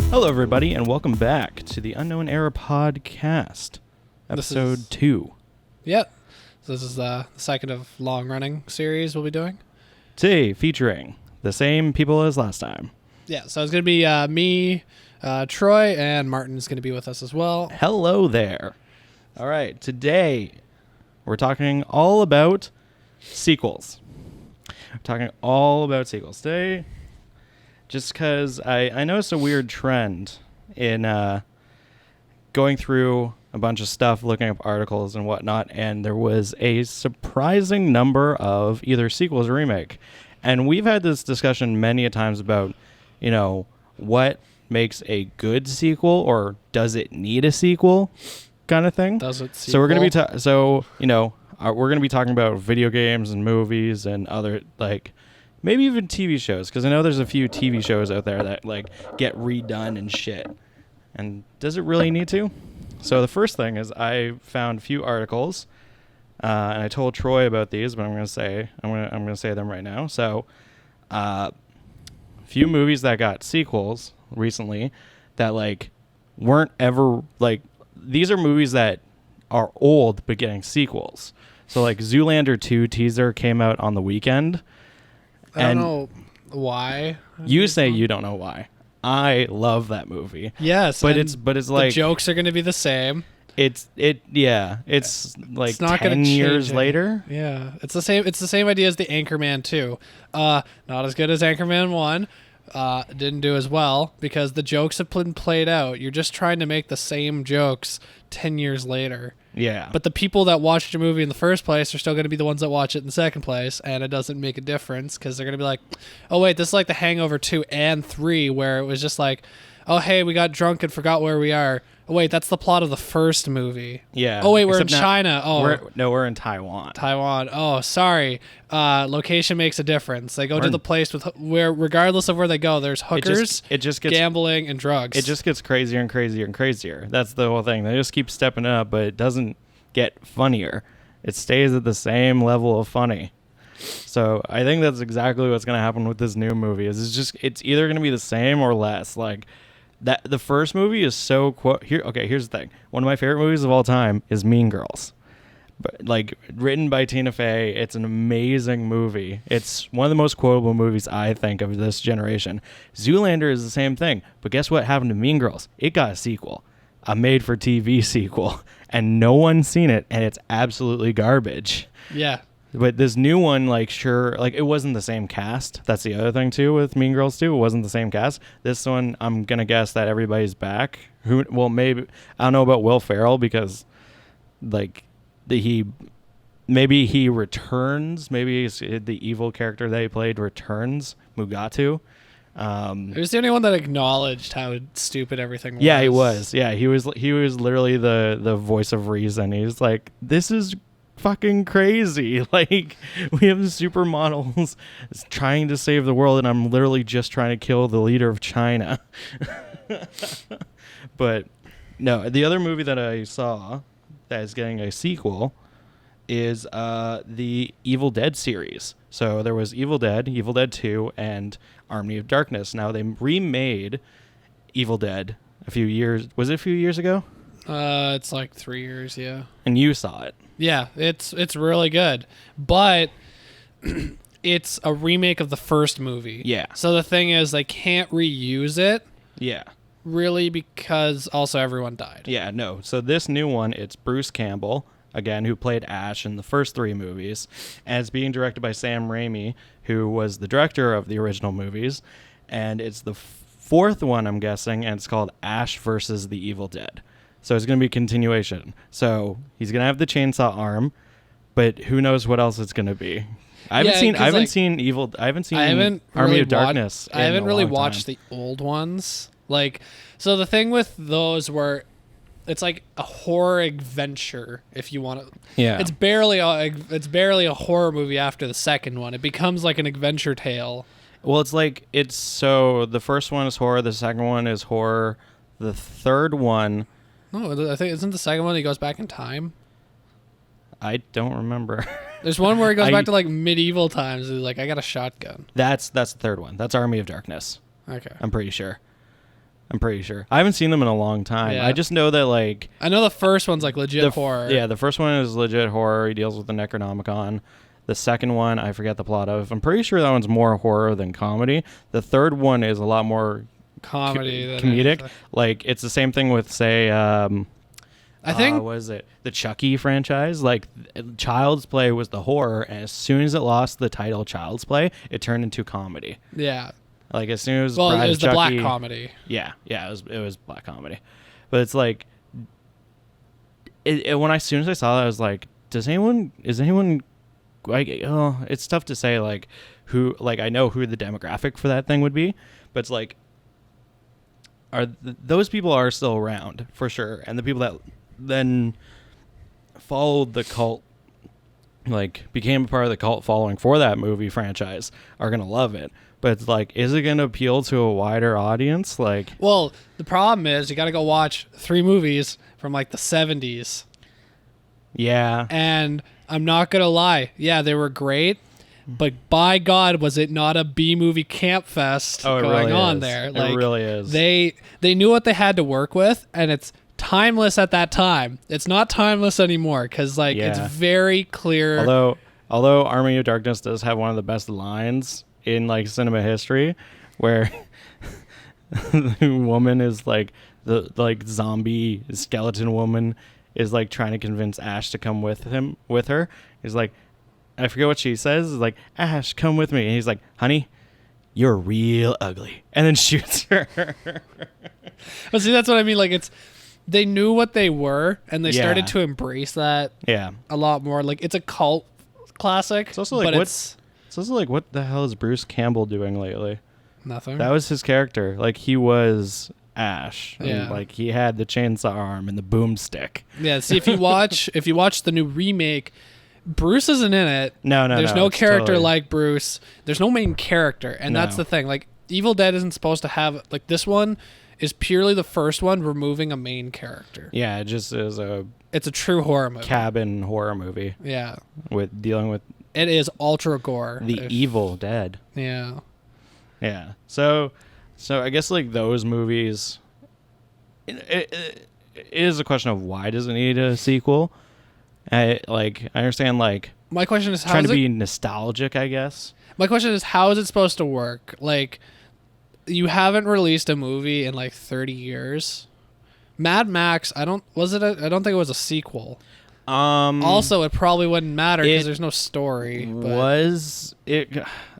Hello, everybody, and welcome back to the Unknown Era Podcast, episode 2. Yep. So this is the second of long-running series we'll be doing. Today, featuring the same people as last time. Yeah, so it's going to be me, Troy, and Martin's going to be with us as well. Hello there. All right, today we're talking all about sequels. We're talking all about sequels today. Just because I noticed a weird trend in going through a bunch of stuff, looking up articles and whatnot, and there was a surprising number of either sequels or remake. And we've had this discussion many a times about, you know, what makes a good sequel, or does it need a sequel, kind of thing. Does it? So we're gonna be we're gonna be talking about video games and movies and other maybe even TV shows, because I know there's a few TV shows out there that get redone and shit. And does it really need to? So the first thing is I found a few articles, and I told Troy about these, but I'm gonna say them right now. So, few movies that got sequels recently that weren't ever these are movies that are old but getting sequels. So Zoolander 2 teaser came out on the weekend. I don't know why. You say you don't know why. I love that movie. Yes, but it's the jokes are going to be the same. It's not 10 years later. Yeah, it's the same. It's the same idea as the Anchorman 2. Not as good as Anchorman 1. Didn't do as well because the jokes have been played out. You're just trying to make the same jokes 10 years later. Yeah. But the people that watched your movie in the first place are still going to be the ones that watch it in the second place, and it doesn't make a difference because they're going to be like, oh, wait, this is like The Hangover 2 and 3, where it was just like, oh, hey, we got drunk and forgot where we are. Oh, wait, that's the plot of the first movie. Yeah. Oh, wait, we're in China. We're in Taiwan. Taiwan. Oh, sorry. Location makes a difference. They go to the place where, regardless of where they go, there's hookers, it just gets, gambling, and drugs. It just gets crazier and crazier and crazier. That's the whole thing. They just keep stepping it up, but it doesn't get funnier. It stays at the same level of funny. So I think that's exactly what's going to happen with this new movie. It's either going to be the same or less. That the first movie is so here's the thing. One of my favorite movies of all time is Mean Girls. But written by Tina Fey. It's an amazing movie. It's one of the most quotable movies I think of this generation. Zoolander is the same thing. But guess what happened to Mean Girls? It got a sequel. A made for TV sequel. And no one's seen it, and it's absolutely garbage. Yeah. But this new one, it wasn't the same cast. That's the other thing, too, with Mean Girls 2. It wasn't the same cast. This one, I'm going to guess that everybody's back. Maybe, I don't know about Will Ferrell, because, maybe he returns. Maybe the evil character that he played returns, Mugatu. He was the only one that acknowledged how stupid everything was. Yeah, he was. Yeah, he was literally the voice of reason. He was like, this is fucking crazy. We have supermodels trying to save the world, and I'm literally just trying to kill the leader of China. But no, the other movie that I saw that is getting a sequel is the Evil Dead series. So there was Evil Dead 2, and Army of Darkness. Now they remade Evil Dead a few years. Was it a few years ago? It's 3 years, yeah. And you saw it. Yeah, it's really good. But it's a remake of the first movie. Yeah. So the thing is, they can't reuse it. Yeah. Really, because also everyone died. Yeah, no. So this new one, it's Bruce Campbell, again, who played Ash in the first 3 movies, and it's being directed by Sam Raimi, who was the director of the original movies, and it's the 4th one, I'm guessing, and it's called Ash versus the Evil Dead. So it's going to be a continuation. So he's going to have the chainsaw arm, but who knows what else it's going to be. I haven't seen Army of Darkness. I haven't really watched the old ones. So the thing with those were, it's like a horror adventure, if you want to. Yeah. It's barely a horror movie after the second one. It becomes like an adventure tale. Well, the first one is horror, the second one is horror, the third one. No, I think isn't the second one he goes back in time? I don't remember. There's one where he goes back to like medieval times. He's like, I got a shotgun. That's the third one. That's Army of Darkness. Okay. I'm pretty sure. I haven't seen them in a long time. Yeah. I just know that like I know the first one's like legit horror. Yeah, the first one is legit horror. He deals with the Necronomicon. The second one, I forget the plot of. I'm pretty sure that one's more horror than comedy. The third one is a lot more Comedy. comedic. Like it's the same thing with say I think what is it? The Chucky franchise. Like Child's Play was the horror, and as soon as it lost the title Child's Play, it turned into comedy. yeah. Like as soon as Well, Bride it of was the black Chucky- comedy. Yeah, it was black comedy, but it's like, as soon as I saw that, I was like, is anyone like, oh, it's tough to say like who, like I know who the demographic for that thing would be, but it's like, those people are still around for sure, and the people that then followed the cult, like became a part of the cult following for that movie franchise, are gonna love it. But it's like, is it going to appeal to a wider audience? Like, Well, the problem is you got to go watch 3 movies from like the 70s. yeah, And I'm not going to lie. Yeah, they were great. But by God, was it not a B-movie camp fest it going really on is. there? It really is. They knew what they had to work with, and it's timeless at that time. It's not timeless anymore because like it's Yeah. very clear. although Army of Darkness does have one of the best lines in like cinema history, where the woman is like the like zombie skeleton woman is like trying to convince Ash to come with her. He's like, I forget what she says. It's like, Ash, come with me. And he's like, honey, you're real ugly. And then shoots her. But see, that's what I mean. Like they knew what they were, and they Yeah. started to embrace that Yeah. a lot more. Like it's a cult classic. It's also like, but it's also like, what the hell is Bruce Campbell doing lately? nothing. That was his character. Like he was Ash. And, Yeah. like he had the chainsaw arm and the boomstick. Yeah. See, if you watch the new remake, Bruce isn't in it. No, There's no it's character totally- like Bruce. There's no main character, and that's No. the thing. Like Evil Dead isn't supposed to have like this one is purely the first one removing a main character. Yeah, it just is a It's a true horror movie. cabin horror movie Yeah. with dealing with It is ultra gore. the Evil Dead. Yeah. Yeah. So I guess like those movies, it is a question of why does it need a sequel? I understand like My question is trying to be nostalgic, I guess. My question is how is it supposed to work? Like you haven't released a movie in like 30 years. Mad Max, I don't think it was a sequel. Also, it probably wouldn't matter because there's no story. But Was it?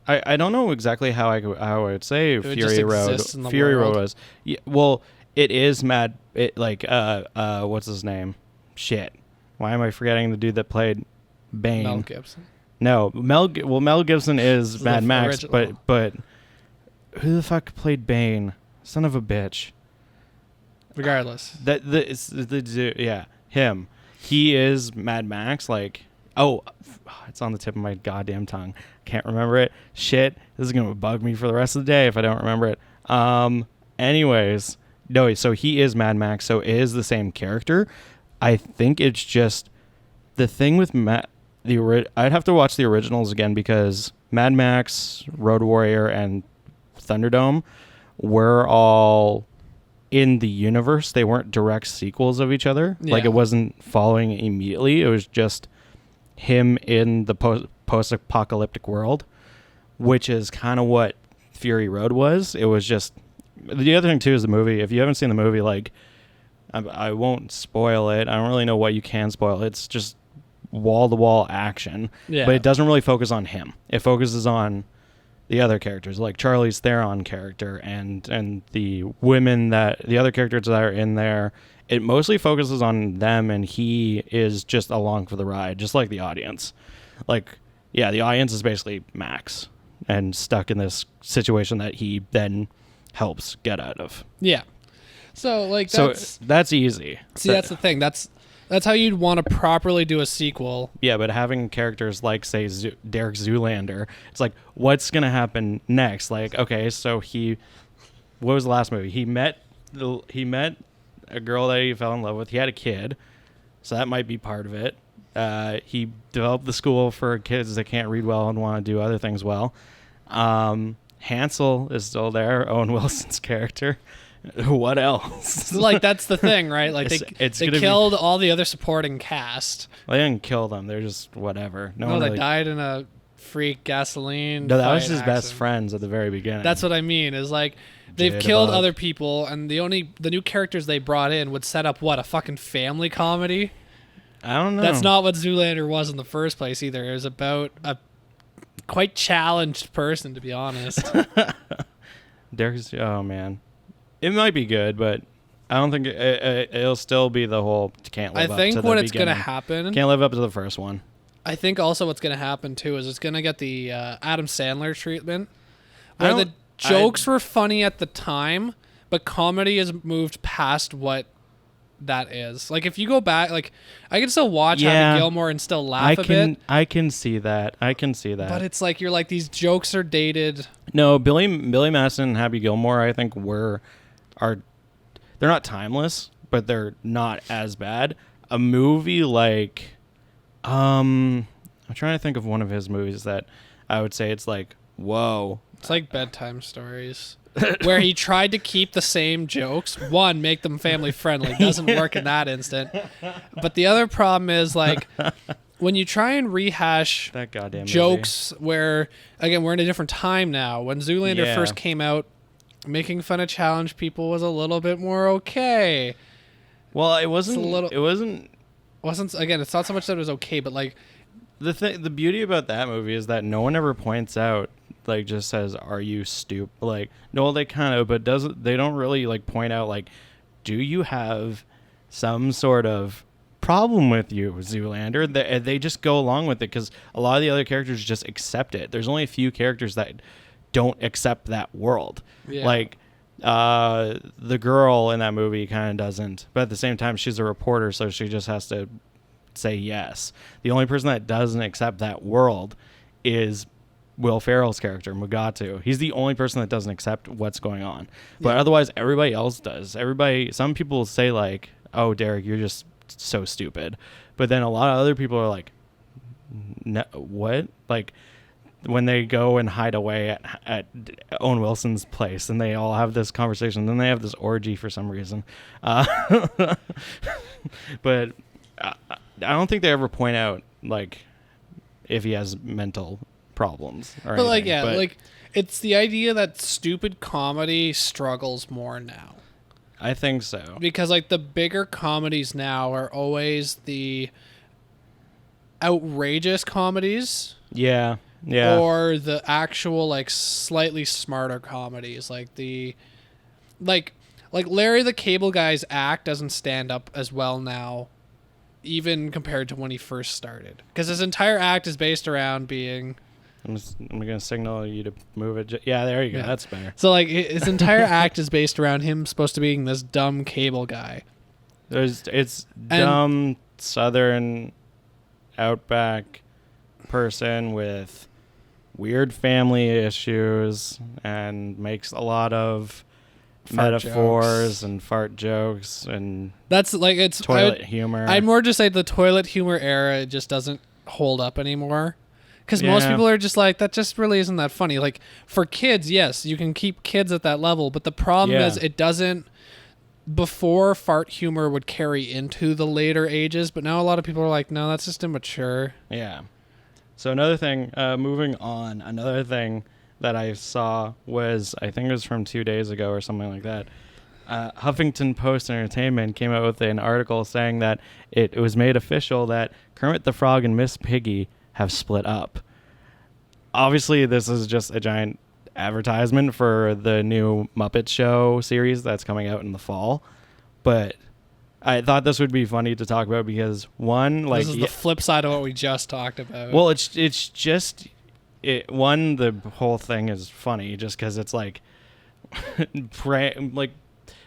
I don't know exactly how I would say would Fury just Road. exist in the Fury world. Road was. Yeah, well, it is Mad. It like what's his name? Shit. Why am I forgetting the dude that played Bane? Mel Gibson. No, Mel Gibson is This is Mad the Max, original. but who the fuck played Bane? Son of a bitch. Regardless. Yeah, him. He is Mad Max. Like, it's on the tip of my goddamn tongue. Can't remember it. Shit, this is gonna bug me for the rest of the day if I don't remember it. Anyways, no. So he is Mad Max. So it is the same character. I think it's just the thing with I'd have to watch the originals again because Mad Max, Road Warrior, and Thunderdome were all in the universe. They weren't direct sequels of each other. Like Yeah. it wasn't following immediately. It was just him in the post-apocalyptic world, which is kind of what Fury Road was. It was just the other thing too is the movie. If you haven't seen the movie, like I won't spoil it. I don't really know what you can spoil. It's just wall-to-wall action, Yeah. but it doesn't really focus on him. It focuses on the other characters, like Charlize Theron character and the women the other characters that are in there. It mostly focuses on them, and he is just along for the ride, just like the audience. Like, yeah, the audience is basically Max and stuck in this situation that he then helps get out of. Yeah. So like So that's that's easy. that's the thing. That's how you'd want to properly do a sequel. Yeah, but having characters like, say, Derek Zoolander, it's like, what's going to happen next? Like, okay, so what was the last movie? He met a girl that he fell in love with. He had a kid, so that might be part of it. He developed the school for kids that can't read well and want to do other things well. Hansel is still there, Owen Wilson's character. What else? Like, that's the thing, right? Like, they killed all the other supporting cast. Well, they didn't kill them. They're just whatever. No, they died in a freak gasoline. No, that was his accident. best friends at the very beginning. That's what I mean. Is like they've killed other people, and the new characters they brought in would set up a fucking family comedy. I don't know. That's not what Zoolander was in the first place either. It was about a quite challenged person, to be honest. Oh man, it might be good, but I don't think it'll still be the whole can't live up to the beginning. I think what it's gonna happen. Can't live up to the first one. I think also what's gonna happen too is it's gonna get the Adam Sandler treatment, where the jokes were funny at the time, but comedy has moved past what that is. Like, if you go back, like, I can still watch Happy Gilmore and still laugh a bit. I can see that. But it's like, you're like, these jokes are dated. No, Billy Madison and Happy Gilmore, I think they're not timeless, but they're not as bad. A movie like, I'm trying to think of one of his movies that I would say it's like, whoa. It's like Bedtime Stories. Where he tried to keep the same jokes. One, make them family friendly. Doesn't work in that instant. But the other problem is, like, when you try and rehash that goddamn jokes where, again, we're in a different time now. When Zoolander first came out, making fun of challenged people was a little bit more okay. Well, it wasn't. Again, it's not so much that it was okay, but, like, the beauty about that movie is that no one ever points out, like, just says, are you stupid? Like, no, they kind of, but they don't really, like, point out, like, do you have some sort of problem with you, Zoolander? They just go along with it because a lot of the other characters just accept it. There's only a few characters that don't accept that world. Yeah. Like, the girl in that movie kind of doesn't, but at the same time, she's a reporter, so she just has to say yes. The only person that doesn't accept that world is Will Ferrell's character, Mugatu. He's the only person that doesn't accept what's going on. But otherwise, everybody else does. Some people say, like, oh, Derek, you're just so stupid. But then a lot of other people are like, no, what? Like, when they go and hide away at Owen Wilson's place and they all have this conversation, then they have this orgy for some reason. But I don't think they ever point out, like, if he has mental problems or anything. Like, yeah, like, it's the idea that stupid comedy struggles more now. I think so. Because, like, the bigger comedies now are always the outrageous comedies. Yeah. Yeah. Or the actual, like, slightly smarter comedies. Like like Larry the Cable Guy's act doesn't stand up as well now, even compared to when he first started. Because his entire act is based around being... I'm going to signal you to move it. Yeah, there you go. Yeah. That's better. So, like, his entire act is based around him supposed to being this dumb cable guy. It's dumb Southern outback person with weird family issues and makes a lot of metaphors and fart jokes and that's like it's toilet humor. I'd more just say the toilet humor era just doesn't hold up anymore because most people are just like, that just really isn't that funny. Like, for kids, yes, you can keep kids at that level, but the problem is it doesn't. Before, fart humor would carry into the later ages, but now a lot of people are like, no, that's just immature. Yeah. So another thing, moving on, another thing that I saw was, I think it was from 2 days ago or something like that. Huffington Post Entertainment came out with an article saying that it was made official that Kermit the Frog and Miss Piggy have split up. Obviously, this is just a giant advertisement for the new Muppet Show series that's coming out in the fall. But I thought this would be funny to talk about because, one, like... This is the flip side of what we just talked about. Well, it's just... One, the whole thing is funny just because it's like... like,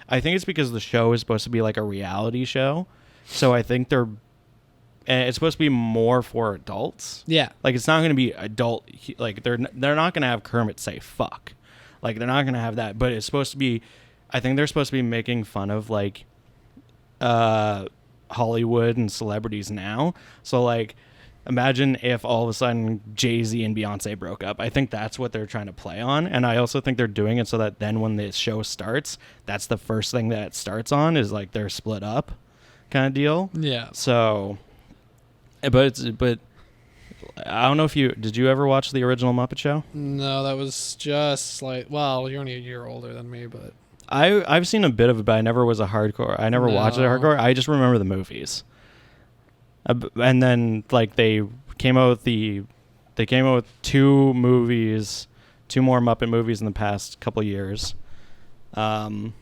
I think it's because the show is supposed to be like a reality show. So I think it's supposed to be more for adults. Yeah. Like, it's not going to be adult. Like, they're not going to have Kermit say fuck. Like, they're not going to have that. But it's supposed to be... I think they're supposed to be making fun of, like... Hollywood and celebrities now. So like, imagine if all of a sudden Jay-Z and Beyonce broke up. I think that's what they're trying to play on. And I also think they're doing it so that then when the show starts, that's the first thing that it starts on is like they're split up kind of deal. Yeah. So, but I don't know if did you ever watch the original Muppet Show? No, that was just like, well, you're only a year older than me, but I've seen a bit of it, but I never was a hardcore. I never watched it hardcore. I just remember the movies. And then like they came out with two movies, two more Muppet movies in the past couple years. And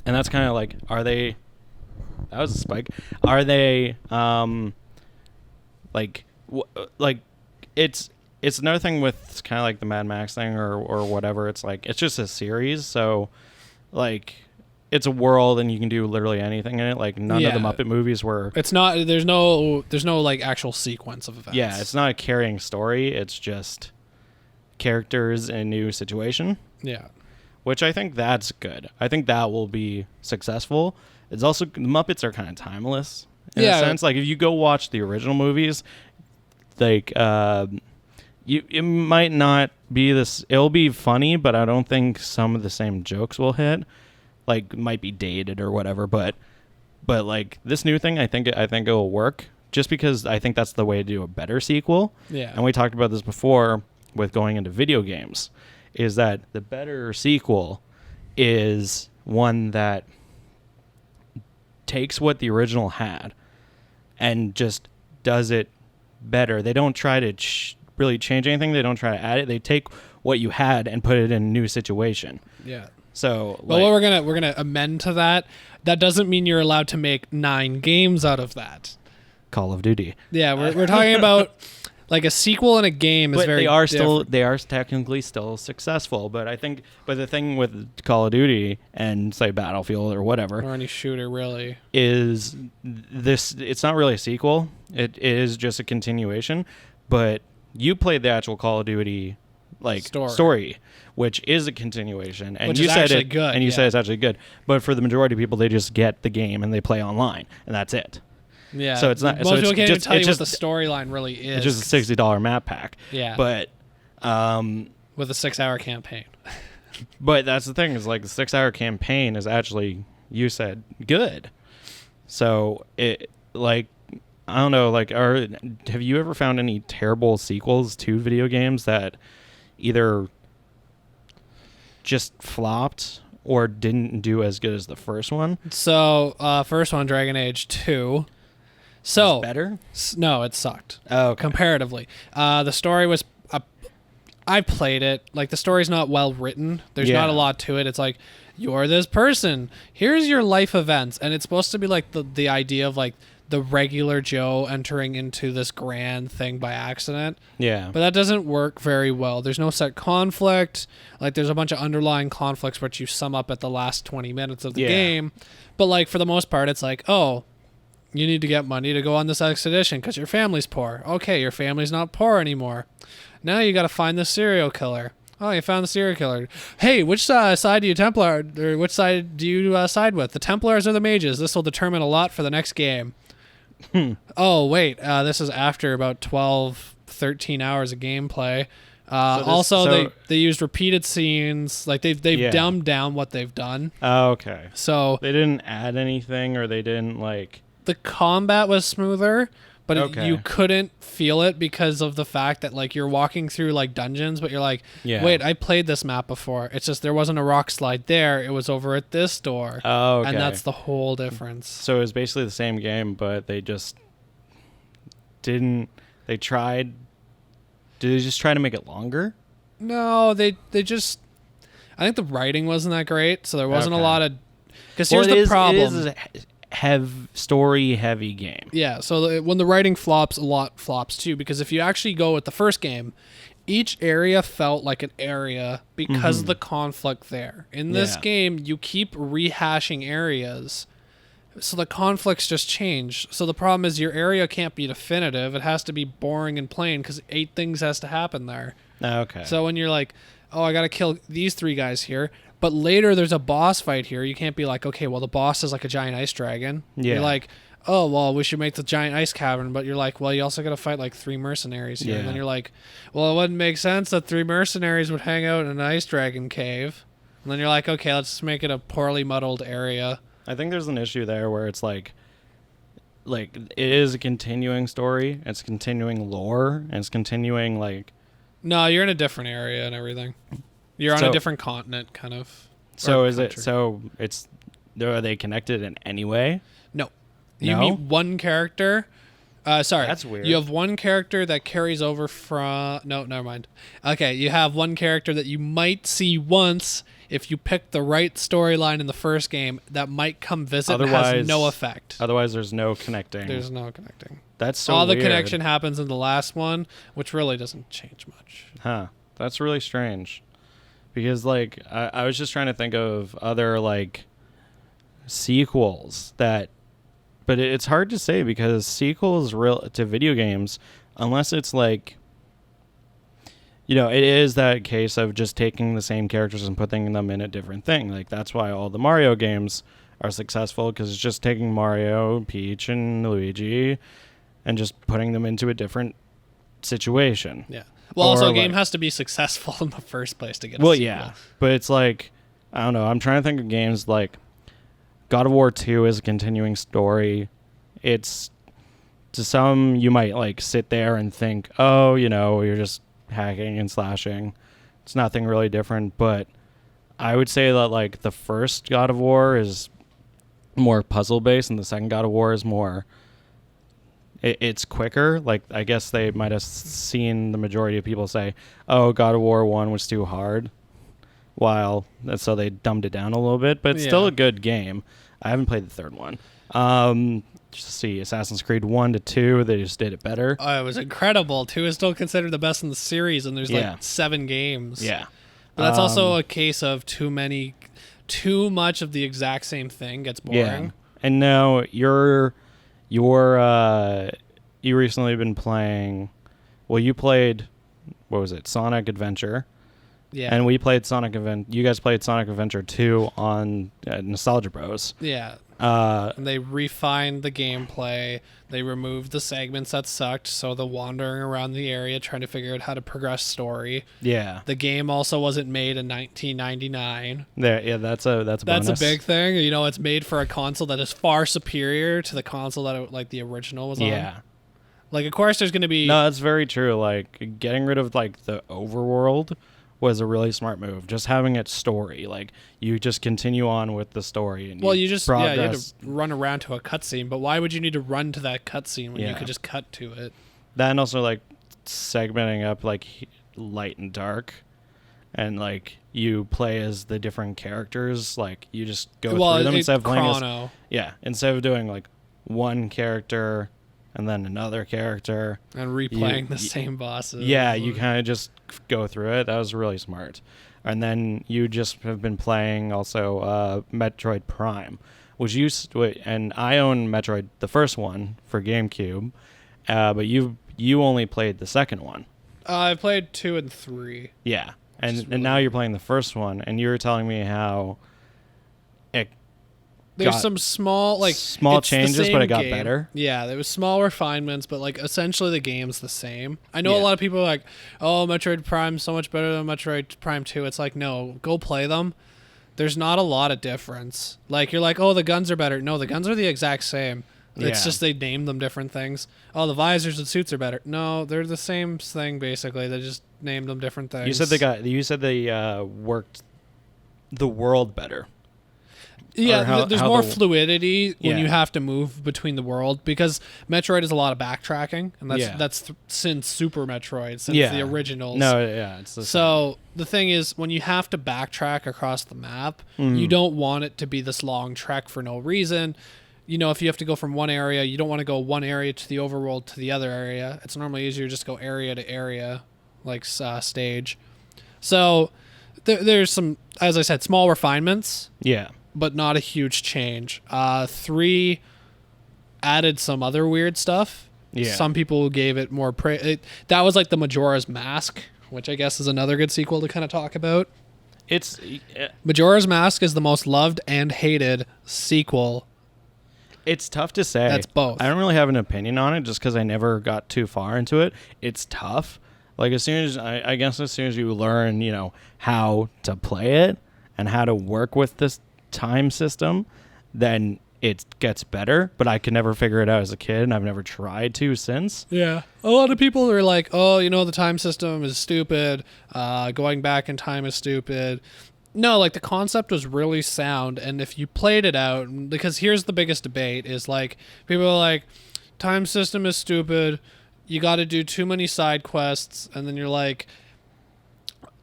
that's kind of like, are they, that was a spike. Are they, like it's another thing with kind of like the Mad Max thing or whatever. It's like, it's just a series. So like it's a world and you can do literally anything in it. Like none of the Muppet movies were, it's not, there's no like actual sequence of events. Yeah. It's not a carrying story. It's just characters in a new situation. Yeah. Which I think that's good. I think that will be successful. It's also, the Muppets are kind of timeless in a sense. Like if you go watch the original movies, like it might not be this. It'll be funny, but I don't think some of the same jokes will hit. Like might be dated or whatever, but like this new thing, I think it will work. Just because I think that's the way to do a better sequel. Yeah. And we talked about this before with going into video games, is that the better sequel is one that takes what the original had and just does it better. They don't try to really change anything. They don't try to add it. They take what you had and put it in a new situation. Yeah. So, but what we're gonna amend to that. That doesn't mean you're allowed to make 9 games out of that. Call of Duty. Yeah, we're talking about like a sequel in a game is very different. They are technically still successful, but the thing with Call of Duty and say Battlefield or whatever, or any shooter really, is this, it's not really a sequel. It is just a continuation, but you played the actual Call of Duty like story, which is a continuation, and you said it good, and you said it's actually good. But for the majority of people, they just get the game and they play online, and that's it. Yeah. So it's not. Most people can't even tell you what the storyline really is. It's just a $60 map pack. Yeah. But with a 6-hour campaign. But that's the thing, is like the 6-hour campaign is actually, you said, good. So it, like, I don't know, like, have you ever found any terrible sequels to video games that either just flopped or didn't do as good as the first one? So, first one, Dragon Age 2. So better? No, it sucked. Oh, okay. Comparatively. The story was, I played it. Like, the story's not well written. There's not a lot to it. It's like, you're this person. Here's your life events. And it's supposed to be like the idea of like the regular Joe entering into this grand thing by accident. Yeah. But that doesn't work very well. There's no set conflict. Like, there's a bunch of underlying conflicts which you sum up at the last 20 minutes of the game. But like, for the most part, it's like, oh, you need to get money to go on this expedition because your family's poor. Okay, your family's not poor anymore. Now you got to find the serial killer. Oh, you found the serial killer. Hey, which side do you Templar, or which side do you side with? The Templars or the mages? This will determine a lot for the next game. Oh, wait. This is after about 12, 13 hours of gameplay. They used repeated scenes. Like, they've dumbed down what they've done. Oh, okay. So they didn't add anything, or they didn't like... The combat was smoother, but you couldn't feel it because of the fact that like you're walking through like dungeons, but you're like, wait, I played this map before. It's just there wasn't a rock slide there. It was over at this door. Oh, okay. And that's the whole difference. So it was basically the same game, but they just didn't. Did they just try to make it longer? No, they just. I think the writing wasn't that great, so there wasn't a lot of. Because here's the problem. It is story heavy game. Yeah, so when the writing flops, a lot flops too, because if you actually go with the first game, each area felt like an area because of the conflict there. In this game, you keep rehashing areas, so the conflicts just change. So the problem is your area can't be definitive. It has to be boring and plain because 8 things has to happen there. Okay. So when you're like, oh, I got to kill these 3 guys here. But later there's a boss fight here. You can't be like, okay, well, the boss is like a giant ice dragon. Yeah. You're like, oh, well, we should make the giant ice cavern. But you're like, well, you also got to fight like 3 mercenaries here. Yeah. And then you're like, well, it wouldn't make sense that 3 mercenaries would hang out in an ice dragon cave. And then you're like, okay, let's just make it a poorly muddled area. I think there's an issue there where it's like it is a continuing story. It's continuing lore. And it's continuing like. No, you're in a different area and everything. You're on a different continent, kind of. So is country. It? So it's. Are they connected in any way? No. You meet one character. Sorry. That's weird. You have one character that carries over from. No, never mind. Okay, you have one character that you might see once if you pick the right storyline in the first game that might come visit. Otherwise, and has no effect. Otherwise, there's no connecting. There's no connecting. That's so all weird. The connection happens in the last one, which really doesn't change much. Huh. That's really strange. Because, like, I was just trying to think of other, like, sequels that... But it's hard to say because sequels to video games, unless it's, like... You know, it is that case of just taking the same characters and putting them in a different thing. Like, that's why all the Mario games are successful, because it's just taking Mario, Peach, and Luigi and just putting them into a different situation. Yeah. Well, also, a game has to be successful in the first place to get a sequel. Yeah. But it's like, I don't know, I'm trying to think of games like God of War 2 is a continuing story. It's, to some, you might, like, sit there and think, oh, you know, you're just hacking and slashing. It's nothing really different, but I would say that, like, the first God of War is more puzzle-based and the second God of War is more... It's quicker. Like, I guess they might have seen the majority of people say, oh, God of War 1 was too hard. So they dumbed it down a little bit, but it's still a good game. I haven't played the third one. Just see, Assassin's Creed 1 to 2, they just did it better. Oh, it was incredible. 2 is still considered the best in the series, and there's like 7 games. Yeah. But that's also a case of too much of the exact same thing gets boring. Yeah. And now you recently been playing, well, you played, what was it, Sonic Adventure. Yeah. And we played you guys played Sonic Adventure 2 on Nostalgia Bros. Yeah. And they refined the gameplay. They removed the segments that sucked, so the wandering around the area trying to figure out how to progress story. Yeah. The game also wasn't made in 1999. That's a bonus. That's a big thing. You know, it's made for a console that is far superior to the console that the original was on. Yeah. Like, of course, there's going to be... No, that's very true. Like, getting rid of, like, the overworld was a really smart move. Just having it story. Like, you just continue on with the story. And you have to run around to a cutscene, but why would you need to run to that cutscene when you could just cut to it? That, and also, like, segmenting up, like, light and dark. And, like, you play as the different characters. Like, you just go through them instead of playing instead of doing, like, one character... and then another character. And replaying the same bosses. Yeah, you kind of just go through it. That was really smart. And then you just have been playing also Metroid Prime, which and I own Metroid, the first one, for GameCube, but you only played the second one. I played 2 and 3. Yeah, and now you're playing the first one, and you were telling me how it There's some small changes, but it got better. Yeah, there was small refinements, but like essentially the game's the same. I know a lot of people are like, "Oh, Metroid Prime's so much better than Metroid Prime 2." It's like, no, go play them. There's not a lot of difference. Like, you're like, "Oh, the guns are better." No, the guns are the exact same. It's just they named them different things. Oh, the visors and suits are better. No, they're the same thing basically. They just named them different things. You said they worked the world better. Yeah, there's more fluidity when you have to move between the world, because Metroid is a lot of backtracking, and that's since Super Metroid, since the originals. It's the same. The thing is, when you have to backtrack across the map, you don't want it to be this long trek for no reason. You know, if you have to go from one area, you don't want to go one area to the overworld to the other area. It's normally easier just to go area to area, like stage. So there's some, as I said, small refinements. Yeah. But not a huge change. 3 added some other weird stuff. Yeah. Some people gave it more praise. That was like the Majora's Mask which I guess is another good sequel to kind of talk about. It's Majora's Mask is the most loved and hated sequel. It's tough to say. That's both. I don't really have an opinion on it just because I never got too far into it. It's tough. Like as soon as I guess as soon as you learn, how to play it and how to work with this time system, then it gets better. But I could never figure it out as a kid, and I've never tried to since. Yeah. A lot of people are like, oh, the time system is stupid. Going back in time is stupid. No, like the concept was really sound, and if you played it out, because here's the biggest debate is like people are like, time system is stupid, you got to do too many side quests, and then you're like,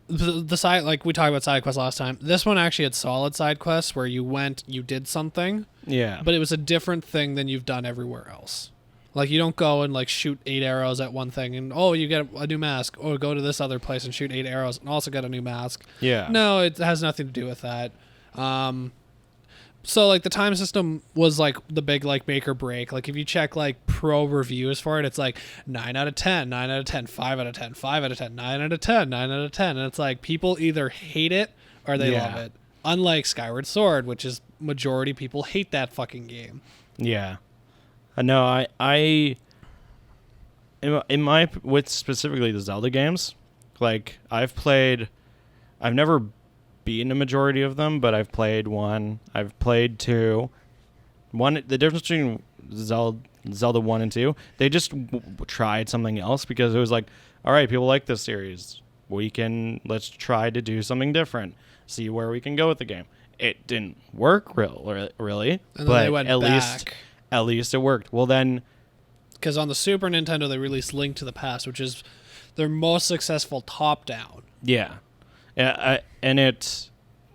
the side, like we talked about side quests last time. This one actually had solid side quests where you did something, Yeah. but it was a different thing than you've done everywhere else. Like you don't go and like shoot 8 arrows at one thing and you get a new mask, or go to this other place and shoot 8 arrows and also get a new mask. Yeah. No, it has nothing to do with that. So like the time system was like the big like make or break. Like if you check like pro reviews for it, it's like 9 out of 10, 9 out of 10, 5 out of 10, 5 out of 10, 9 out of 10, 9 out of 10. And it's like people either hate it or they love it. Unlike Skyward Sword, which is majority people hate that fucking game. Yeah. No, I in my with specifically the Zelda games, like I've never beaten a majority of them, but I've played one, I've played two. The difference between Zelda 1 and 2, they just tried something else because it was like, all right, people like this series. Let's try to do something different. See where we can go with the game. It didn't work really, And then but they went at least it worked. Well then, because on the Super Nintendo they released Link to the Past, which is their most successful top-down. yeah, and it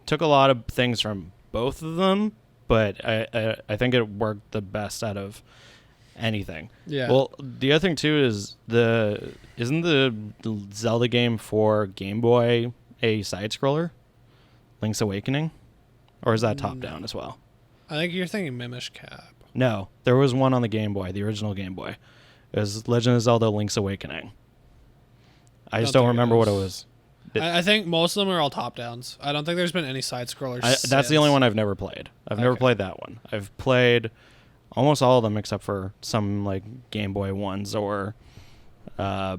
took a lot of things from both of them, but I think it worked the best out of anything. Yeah. Well, the other thing too is isn't the Zelda game for Game Boy a side scroller, Link's Awakening, or is that top down as well? I think you're thinking Mimish Cap. No, there was one on the Game Boy, the original Game Boy. It was Legend of Zelda: Link's Awakening. I just don't remember what it was. I think most of them are all top downs. I don't think there's been any side scrollers. That's the only one I've never played. I've never played that one. I've played almost all of them except for some like Game Boy ones, or I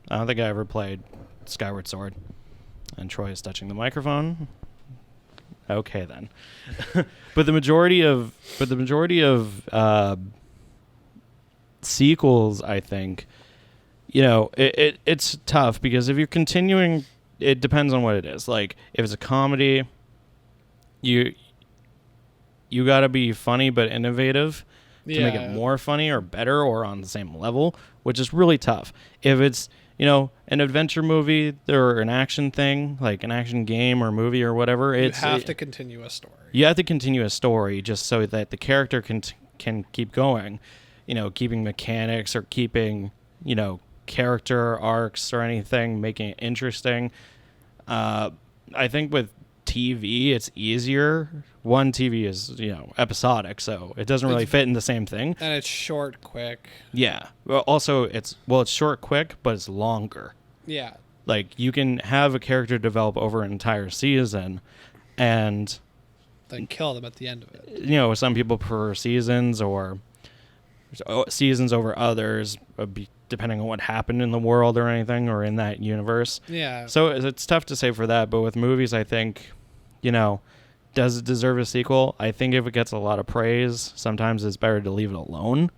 don't think I ever played Skyward Sword. And Troy is touching the microphone. Okay then. but the majority of sequels, I think, it's tough because if you're continuing, it depends on what it is. Like if it's a comedy, you got to be funny but innovative to make it more funny or better or on the same level, which is really tough. If it's an adventure movie or an action thing, like an action game or movie or whatever, you have to continue a story. You have to continue a story just so that the character can keep going, keeping mechanics or keeping, character arcs or anything, making it interesting. I think with TV, it's easier. One, TV is, episodic, so it doesn't really fit in the same thing. And it's short, quick. Yeah. Well, also, it's short, quick, but it's longer. Yeah. Like, you can have a character develop over an entire season, and then kill them at the end of it. Some people prefer seasons over others, depending on what happened in the world or anything, or in that universe. Yeah. So it's tough to say for that, but with movies, I think, does it deserve a sequel? I think if it gets a lot of praise, sometimes it's better to leave it alone.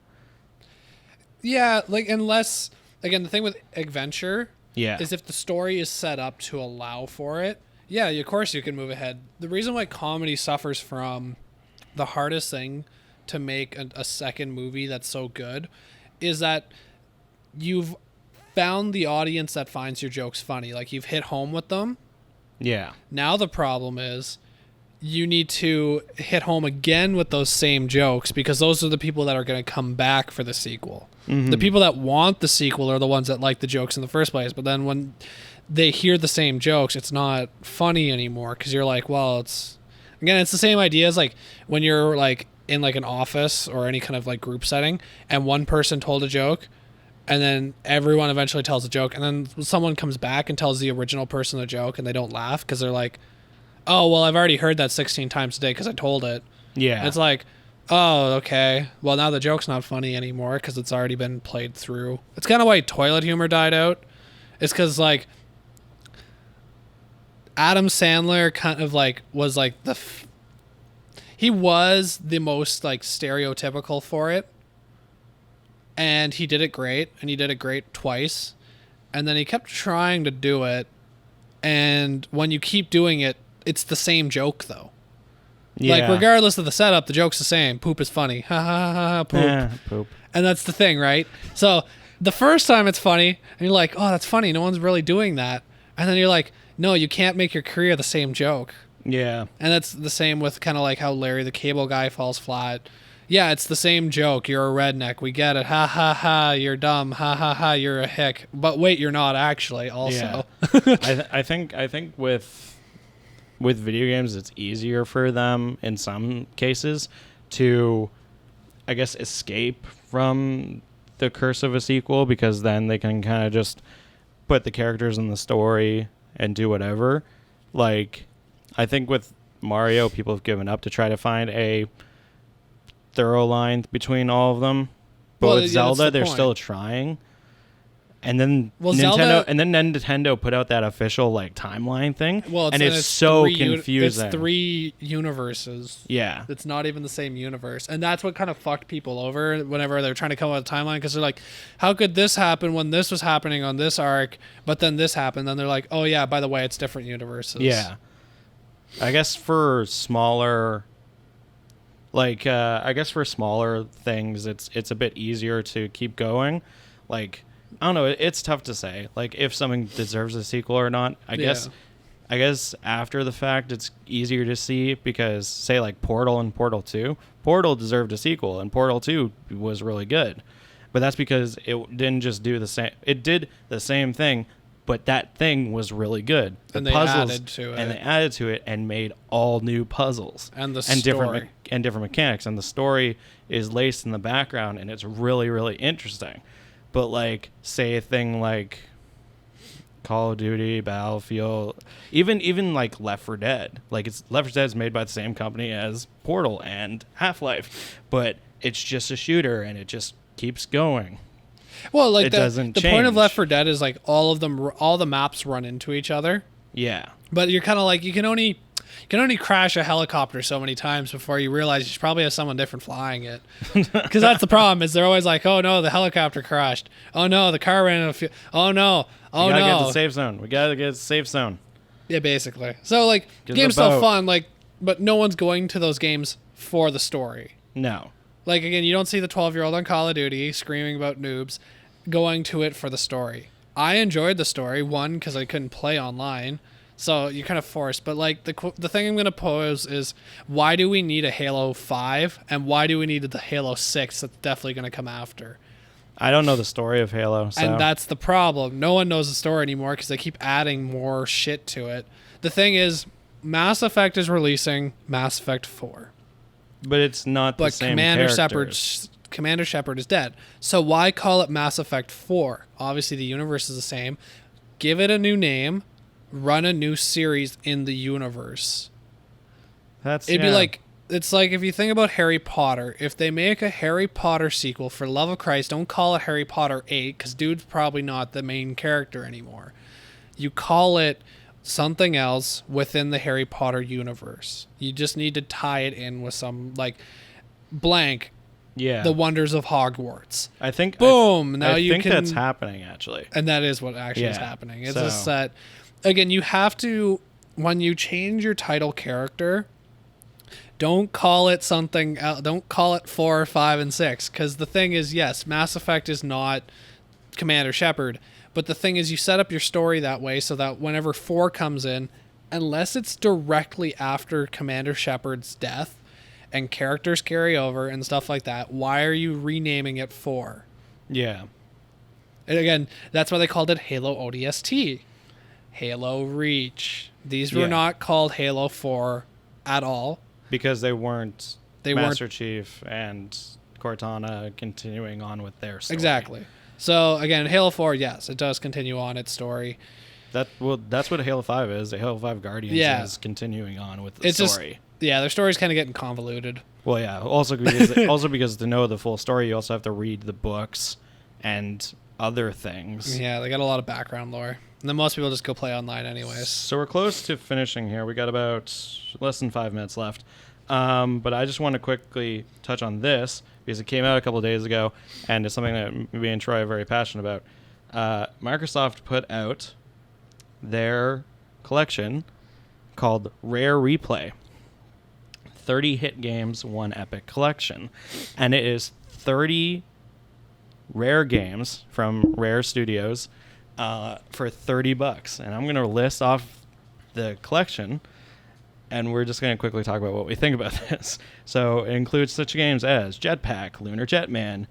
Yeah, like unless, again, the thing with adventure is if the story is set up to allow for it, of course you can move ahead. The reason why comedy suffers from the hardest thing to make a second movie that's so good is that you've found the audience that finds your jokes funny. Like you've hit home with them. Yeah. Now the problem is you need to hit home again with those same jokes because those are the people that are going to come back for the sequel. Mm-hmm. The people that want the sequel are the ones that like the jokes in the first place. But then when they hear the same jokes, it's not funny anymore because you're like, well, it's the same idea as like when you're like in like an office or any kind of like group setting and one person told a joke and then everyone eventually tells a joke, and then someone comes back and tells the original person a joke, and they don't laugh because they're like, oh, well, I've already heard that 16 times today because I told it. Yeah. And it's like, oh, okay. Well, now the joke's not funny anymore because it's already been played through. It's kind of why toilet humor died out. It's because, like, Adam Sandler kind of, like, was, like, he was the most, like, stereotypical for it. And he did it great. And he did it great twice. And then he kept trying to do it. And when you keep doing it, it's the same joke, though. Yeah. Like, regardless of the setup, the joke's the same. Poop is funny. Ha ha ha ha, poop. Yeah, poop. And that's the thing, right? So the first time it's funny, and you're like, oh, that's funny. No one's really doing that. And then you're like, no, you can't make your career the same joke. Yeah. And that's the same with kind of like how Larry the Cable Guy falls flat. Yeah, it's the same joke. You're a redneck. We get it. Ha ha ha. You're dumb. Ha ha ha. You're a hick. But wait, you're not actually. Also, Yeah. I think with video games, it's easier for them in some cases to, I guess, escape from the curse of a sequel, because then they can kind of just put the characters in the story and do whatever. Like, I think with Mario, people have given up to try to find a thorough line between all of them. But Well, with yeah, Zelda, that's the they're point. still trying. And then Zelda- Nintendo put out that official like timeline thing, well, and it's so three confusing. It's 3 universes. Yeah, It's not even the same universe. And that's what kind of fucked people over whenever they're trying to come up with a timeline, because they're like, how could this happen when this was happening on this arc, but then this happened? Then they're like, oh, yeah, by the way, it's different universes. yeah. I guess for smaller, things, it's a bit easier to keep going. Like, I don't know, it's tough to say, like, if something deserves a sequel or not. I guess after the fact, it's easier to see, because, say, like, Portal and Portal 2. Portal deserved a sequel, and Portal 2 was really good. But that's because it didn't just do the same. It did the same thing, but that thing was really good. And they added to it. And they added to it and made all new puzzles. And the different story. different mechanics. And the story is laced in the background, and it's really, really interesting. But, like, say a thing like Call of Duty, Battlefield, even like Left 4 Dead. Like, Left 4 Dead is made by the same company as Portal and Half-Life, but it's just a shooter, and it just keeps going. Well, like, It doesn't the point of change. Left 4 Dead is, like, all the maps run into each other. Yeah. But you're kind of like, you can only crash a helicopter so many times before you realize you should probably have someone different flying it. Because that's the problem, is they're always like, oh no, the helicopter crashed. Oh no, the car ran out of fuel. Oh no. Oh We gotta no. get to the safe zone. We gotta get to the safe zone. Yeah, basically. So, like, Get game's the still boat. fun, like, but no one's going to those games for the story. No. Like, again, you don't see the 12-year-old on Call of Duty screaming about noobs going to it for the story. I enjoyed the story, one, because I couldn't play online, so you're kind of forced. But, like, the thing I'm going to pose is, why do we need a Halo 5, and why do we need the Halo 6 that's definitely going to come after? I don't know the story of Halo, so. And that's the problem. No one knows the story anymore because they keep adding more shit to it. The thing is, Mass Effect is releasing Mass Effect 4. But it's not the But same Commander characters. Shepard is dead. So why call it Mass Effect 4? Obviously the universe is the same. Give it a new name. Run a new series in the universe. It'd be like, it's like if you think about Harry Potter. If they make a Harry Potter sequel, for the love of Christ, don't call it Harry Potter 8, because dude's probably not the main character anymore. You call it something else within the Harry Potter universe. You just need to tie it in with some, like, blank, Yeah. the wonders of Hogwarts. I think. Boom! Now I you think can. that's happening, actually. And that is what actually is Yeah, happening. It's so- just that, again, you have to, when you change your title character, don't call it something else. Don't call it 4, 5, and 6. Because the thing is, yes, Mass Effect is not Commander Shepard. But the thing is, you set up your story that way so that whenever 4 comes in, unless it's directly after Commander Shepard's death and characters carry over and stuff like that, why are you renaming it 4? Yeah. And again, that's why they called it Halo ODST. Halo Reach. These were Yeah. not called Halo 4 at all. Because they weren't They Master Chief and Cortana continuing on with their story. Exactly. So again, Halo 4, yes, it does continue on its story. That's what Halo 5 is. The Halo 5 Guardians is continuing on with the story. Their story's kind of getting convoluted. Well, yeah. Also because to know the full story, you also have to read the books and other things. Yeah, they got a lot of background lore. And then most people just go play online anyways. So we're close to finishing here. We got about less than 5 minutes left. But I just want to quickly touch on this because it came out a couple of days ago, and it's something that me and Troy are very passionate about. Microsoft put out their collection called Rare Replay. 30 hit games, one epic collection. And it is 30 rare games from Rare Studios for $30. And I'm going to list off the collection, and we're just going to quickly talk about what we think about this. So it includes such games as Jetpack, Lunar Jetman,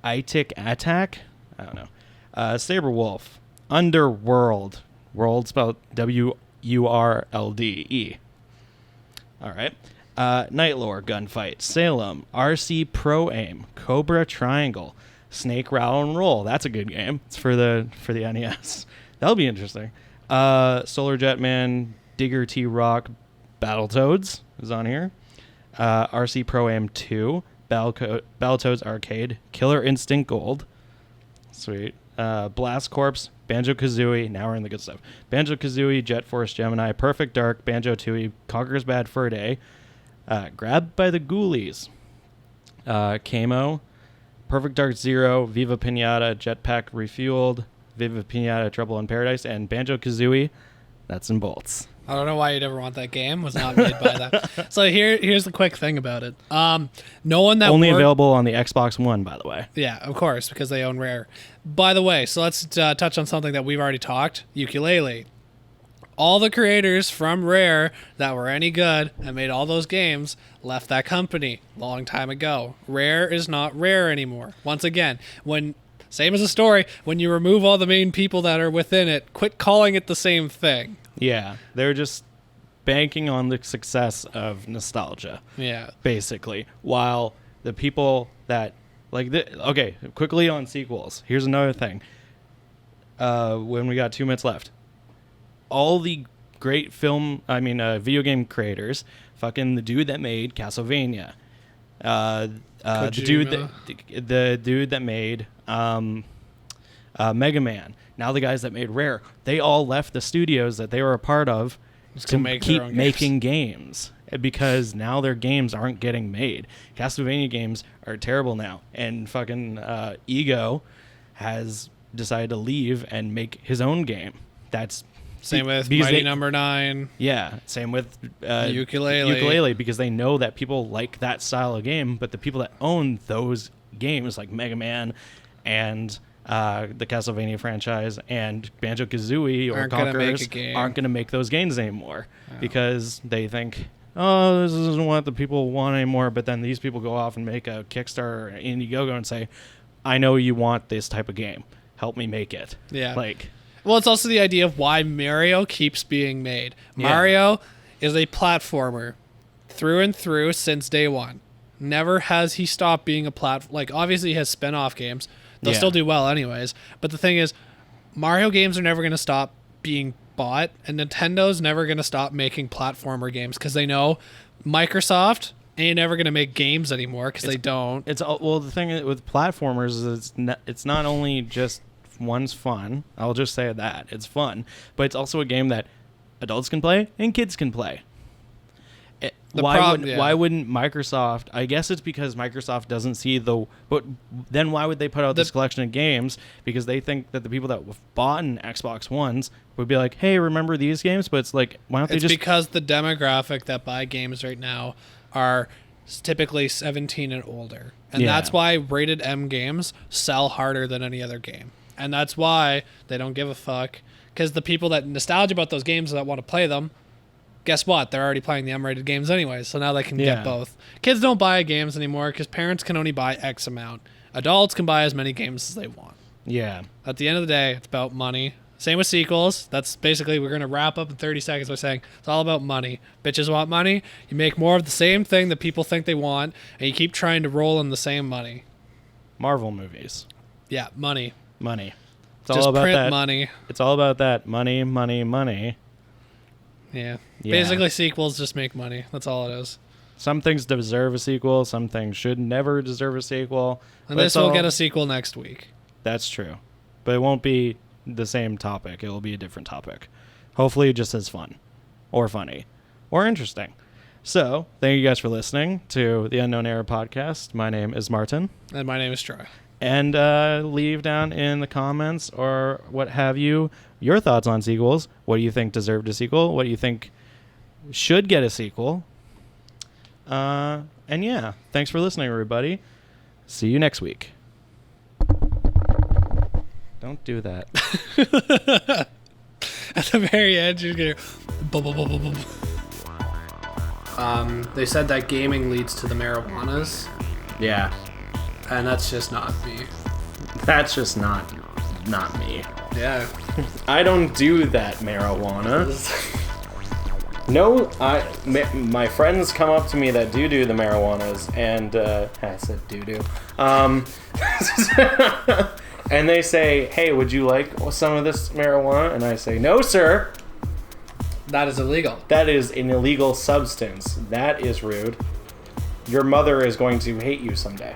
Itic Attack, I don't know, Saberwolf, Underworld, world spelled Wurlde. All right. Nightlore, Gunfight, Salem, RC Pro Aim, Cobra Triangle, Snake Rattle and Roll. That's a good game. It's for the NES. That'll be interesting. Solar Jetman, Digger T-Rock, Battletoads is on here. RC Pro Am 2, Battletoads Arcade, Killer Instinct Gold. Sweet. Blast Corps, Banjo-Kazooie. Now we're in the good stuff. Banjo-Kazooie, Jet Force Gemini, Perfect Dark, Banjo-Tooie, Conker's Bad Fur Day, Grabbed by the Ghoulies, Kamo, Perfect Dark Zero, Viva Pinata, Jetpack Refueled, Viva Pinata, Trouble in Paradise, and Banjo-Kazooie, Nuts and Bolts. I don't know why you'd ever want that game. Was not made by that. So here's the quick thing about it. No one that only available on the Xbox One, by the way. Yeah, of course, because they own Rare. By the way, so let's touch on something that we've already talked. Ukulele. All the creators from Rare that were any good and made all those games left that company a long time ago. Rare is not Rare anymore. Once again, same as a story, when you remove all the main people that are within it, quit calling it the same thing. Yeah, they're just banking on the success of nostalgia. Yeah. Basically. While the people that, okay, quickly on sequels. Here's another thing. When we got 2 minutes left. All the great video game creators, fucking the dude that made Castlevania, the dude that made Mega Man, now the guys that made Rare, they all left the studios that they were a part of to keep making games because now their games aren't getting made. Castlevania games are terrible now, and fucking Ego has decided to leave and make his own game. That's same with Mighty Number 9. Yeah, same with Ukulele, because they know that people like that style of game, but the people that own those games like Mega Man and the Castlevania franchise and Banjo-Kazooie or Conker's aren't going to make those games anymore because they think, oh, this isn't what the people want anymore. But then these people go off and make a Kickstarter or Indiegogo and say, I know you want this type of game. Help me make it. Yeah. Well, it's also the idea of why Mario keeps being made. Yeah. Mario is a platformer through and through since day one. Never has he stopped being a obviously he has spin-off games. They'll still do well anyways. But the thing is, Mario games are never going to stop being bought, and Nintendo's never going to stop making platformer games because they know Microsoft ain't never going to make games anymore because they don't. The thing with platformers is it's not only just one's fun. I'll just say that. It's fun. But it's also a game that adults can play and kids can play. Why wouldn't Microsoft? I guess it's because Microsoft doesn't see but then why would they put out this collection of games? Because they think that the people that bought Xbox Ones would be like, hey, remember these games? But it's like, why don't they just... It's because the demographic that buy games right now are typically 17 and older. And that's why rated M games sell harder than any other game. And that's why they don't give a fuck. Because the people that nostalgia about those games that want to play them, guess what? They're already playing the M-rated games anyway, so now they can get both. Kids don't buy games anymore because parents can only buy X amount. Adults can buy as many games as they want. Yeah. At the end of the day, it's about money. Same with sequels. That's basically, we're going to wrap up in 30 seconds by saying it's all about money. Bitches want money. You make more of the same thing that people think they want, and you keep trying to roll in the same money. Marvel movies. Yeah, money. Money. It's Just all about print that. money. It's all about that. Money, money, money. Yeah. Yeah. Basically, sequels just make money. That's all it is. Some things deserve a sequel. Some things should never deserve a sequel. And But this will get a sequel next week. That's true. But it won't be the same topic. It will be a different topic. Hopefully just as fun or funny or interesting. So, thank you guys for listening to the Unknown Era podcast. My name is Martin. And my name is Troy. And leave down in the comments or what have you your thoughts on sequels. What do you think deserved a sequel? What do you think should get a sequel? And yeah, thanks for listening, everybody. See you next week. Don't do that. At the very end, you're going to bum, bum, bum, bum, bum. They said that gaming leads to the marijuanas, Yeah. and that's just not me. That's just not me. Yeah. I don't do that marijuana. No, my friends come up to me that do the marijuanas, and I said do. And they say, "Hey, would you like some of this marijuana?" And I say, "No, sir. That is illegal. That is an illegal substance. That is rude. Your mother is going to hate you someday."